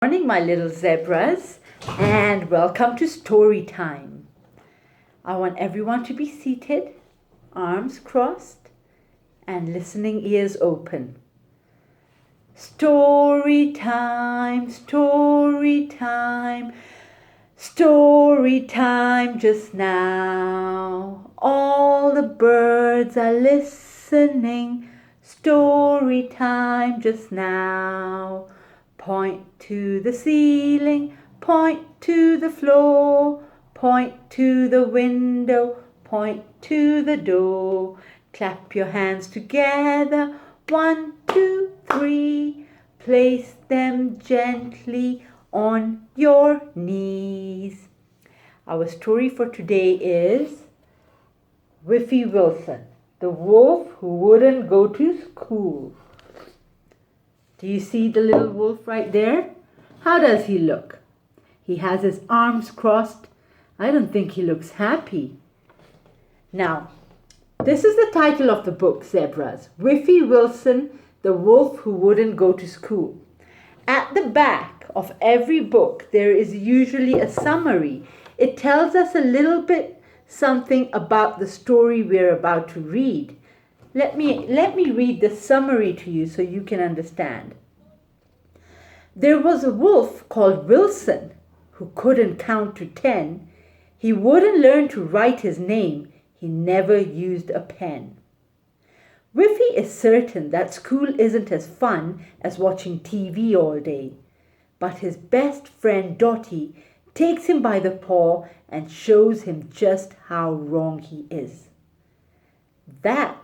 Morning, my little zebras, and welcome to story time. I want everyone to be seated, arms crossed, and listening ears open. Story time, story time, story time just now. All the birds are listening. Story time just now. Point to the ceiling, point to the floor, point to the window, point to the door. Clap your hands together, 1, 2, 3. Place them gently on your knees. Our story for today is Wiffy Wilson, the wolf who wouldn't go to school. Do you see the little wolf right there? How does he look? He has his arms crossed. I don't think he looks happy. Now, this is the title of the book, Zebras. Wiffy Wilson, the wolf who wouldn't go to school. At the back of every book, there is usually a summary. It tells us a little bit something about the story we're about to read. Let me read the summary to you so you can understand. There was a wolf called Wilson who couldn't count to 10. He wouldn't learn to write his name. He never used a pen. Wiffy is certain that school isn't as fun as watching TV all day. But his best friend Dottie takes him by the paw and shows him just how wrong he is. That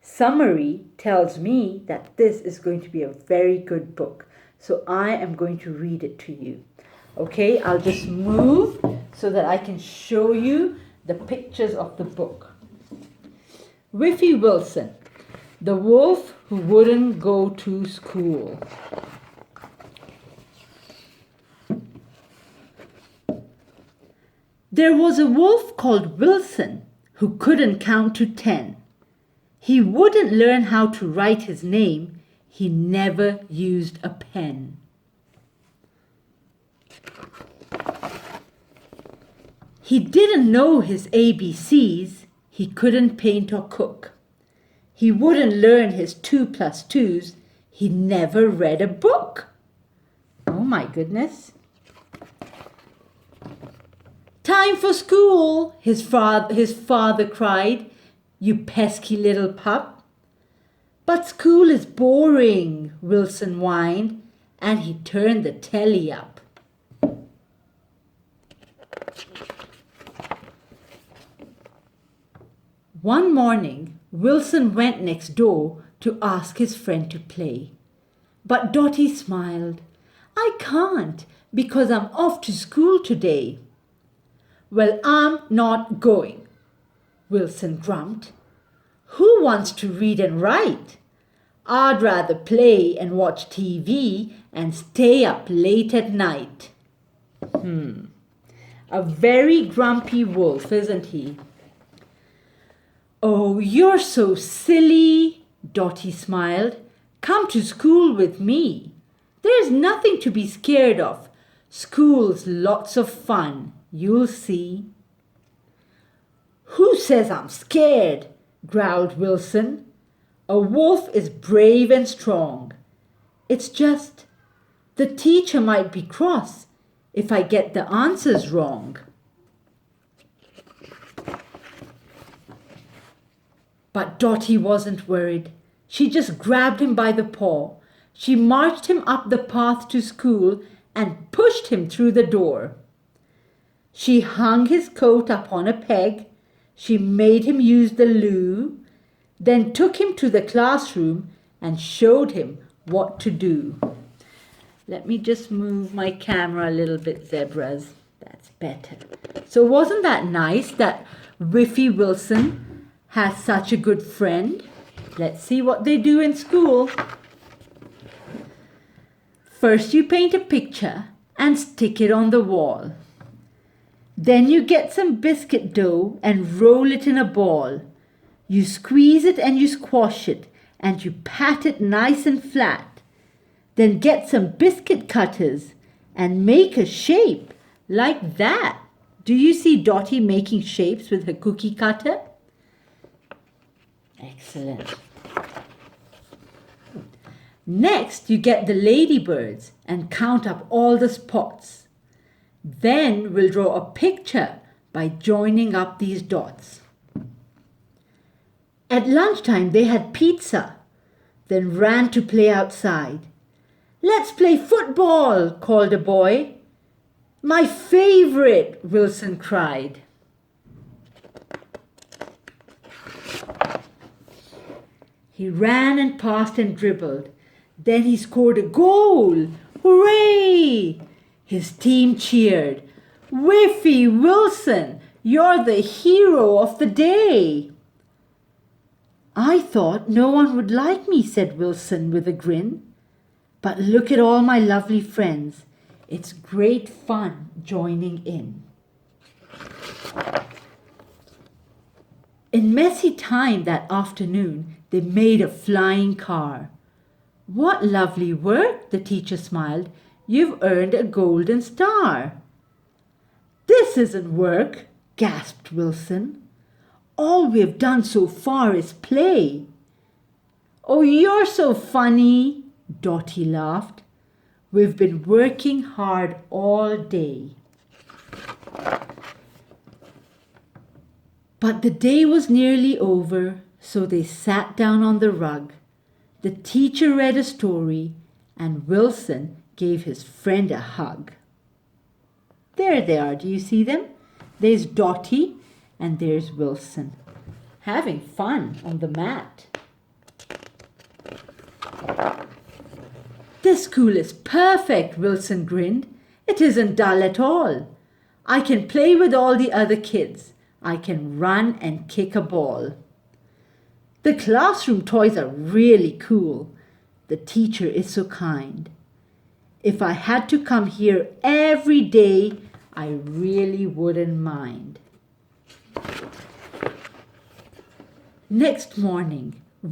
summary tells me that this is going to be a very good book. So I am going to read it to you. Okay, I'll just move so that I can show you the pictures of the book. Wiffy Wilson, the wolf who wouldn't go to school. There was a wolf called Wilson who couldn't count to 10. He wouldn't learn how to write his name. He never used a pen. He didn't know his ABCs. He couldn't paint or cook. He wouldn't learn his 2 plus 2s. He never read a book. Oh my goodness. Time for school, his father cried. You pesky little pup. But school is boring, Wilson whined, and he turned the telly up. One morning, Wilson went next door to ask his friend to play. But Dottie smiled. I can't because I'm off to school today. Well, I'm not going, Wilson grumped. Who wants to read and write? I'd rather play and watch TV and stay up late at night. A very grumpy wolf, isn't he? Oh, you're so silly, Dottie smiled. Come to school with me. There's nothing to be scared of. School's lots of fun, you'll see. Who says I'm scared? Growled Wilson. A wolf is brave and strong. It's just the teacher might be cross if I get the answers wrong. But Dottie wasn't worried. She just grabbed him by the paw. She marched him up the path to school and pushed him through the door. She hung his coat up on a peg. She made him use the loo, then took him to the classroom and showed him what to do. Let me just move my camera a little bit, zebras. That's better. So wasn't that nice that Wiffy Wilson has such a good friend? Let's see what they do in school. First you paint a picture and stick it on the wall. Then you get some biscuit dough and roll it in a ball. You squeeze it and you squash it and you pat it nice and flat. Then get some biscuit cutters and make a shape like that. Do you see Dotty making shapes with her cookie cutter? Excellent. Next, you get the ladybirds and count up all the spots. Then we'll draw a picture by joining up these dots. At lunchtime, they had pizza, then ran to play outside. "Let's play football," called a boy. "My favorite," Wilson cried. He ran and passed and dribbled. Then he scored a goal. Hooray! His team cheered. "Wiffy, Wilson, you're the hero of the day." "I thought no one would like me," said Wilson with a grin. "But look at all my lovely friends. It's great fun joining in." In messy time that afternoon, they made a flying car. "What lovely work," the teacher smiled. "You've earned a golden star." "This isn't work," gasped Wilson. "All we've done so far is play." "Oh, you're so funny," Dotty laughed. "We've been working hard all day." But the day was nearly over, so they sat down on the rug. The teacher read a story, and Wilson gave his friend a hug. There they are. Do you see them? There's Dotty, and there's Wilson, having fun on the mat. "This school is perfect," Wilson grinned. "It isn't dull at all. I can play with all the other kids. I can run and kick a ball. The classroom toys are really cool. The teacher is so kind. If I had to come here every day, I really wouldn't mind." Next morning,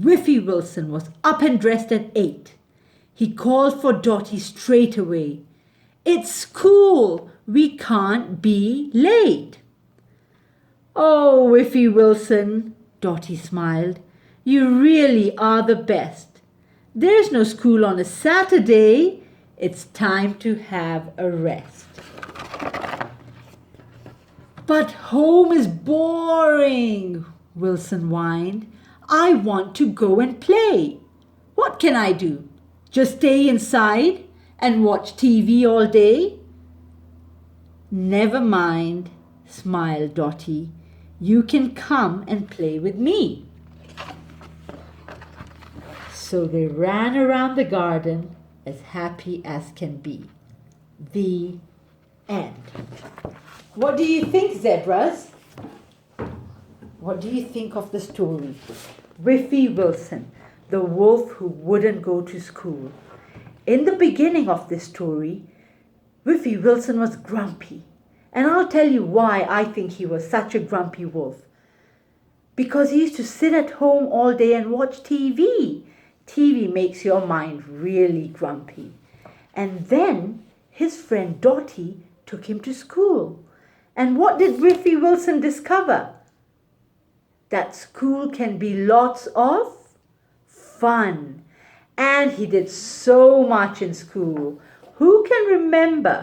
Wiffy Wilson was up and dressed at 8. He called for Dotty straight away. "It's school. We can't be late." "Oh, Wiffy Wilson," Dotty smiled. "You really are the best. There's no school on a Saturday. It's time to have a rest." "But home is boring," Wilson whined. "I want to go and play. What can I do? Just stay inside and watch TV all day?" "Never mind," smiled Dotty. "You can come and play with me." So they ran around the garden as happy as can be. The end. What do you think, zebras? What do you think of the story? Wiffy Wilson, the wolf who wouldn't go to school. In the beginning of this story, Wiffy Wilson was grumpy. And I'll tell you why I think he was such a grumpy wolf. Because he used to sit at home all day and watch TV. TV makes your mind really grumpy. And then his friend Dotty took him to school. And what did Wiffy Wilson discover? That school can be lots of fun. And he did so much in school. Who can remember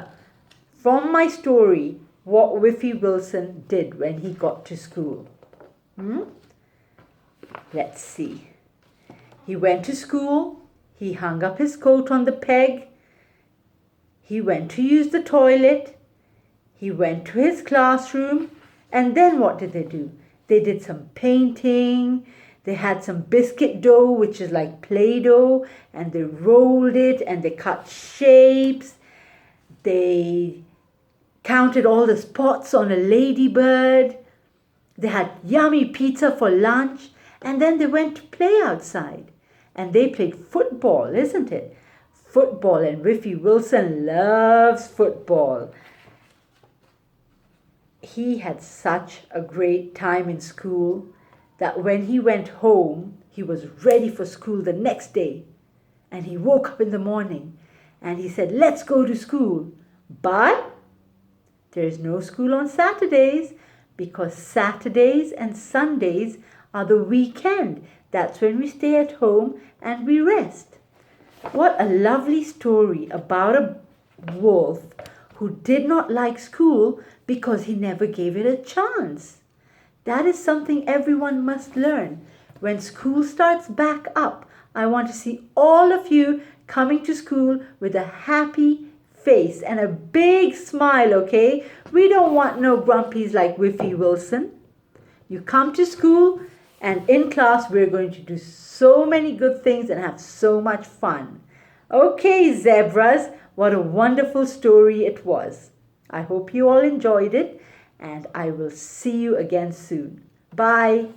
from my story what Wiffy Wilson did when he got to school? Let's see. He went to school. He hung up his coat on the peg. He went to use the toilet. He went to his classroom. And then what did they do? They did some painting. They had some biscuit dough, which is like Play-Doh, and they rolled it and they cut shapes. They counted all the spots on a ladybird. They had yummy pizza for lunch, and then they went to play outside. And they played football, isn't it? Football, and Wiffy Wilson loves football. He had such a great time in school that when he went home, he was ready for school the next day. And he woke up in the morning and he said, let's go to school. But there's no school on Saturdays because Saturdays and Sundays are the weekend. That's when we stay at home and we rest. What a lovely story about a wolf who did not like school because he never gave it a chance. That is something everyone must learn. When school starts back up, I want to see all of you coming to school with a happy face and a big smile, okay? We don't want no grumpies like Wiffy Wilson. You come to school and in class we're going to do so many good things and have so much fun. Okay, zebras, what a wonderful story it was. I hope you all enjoyed it and I will see you again soon. Bye.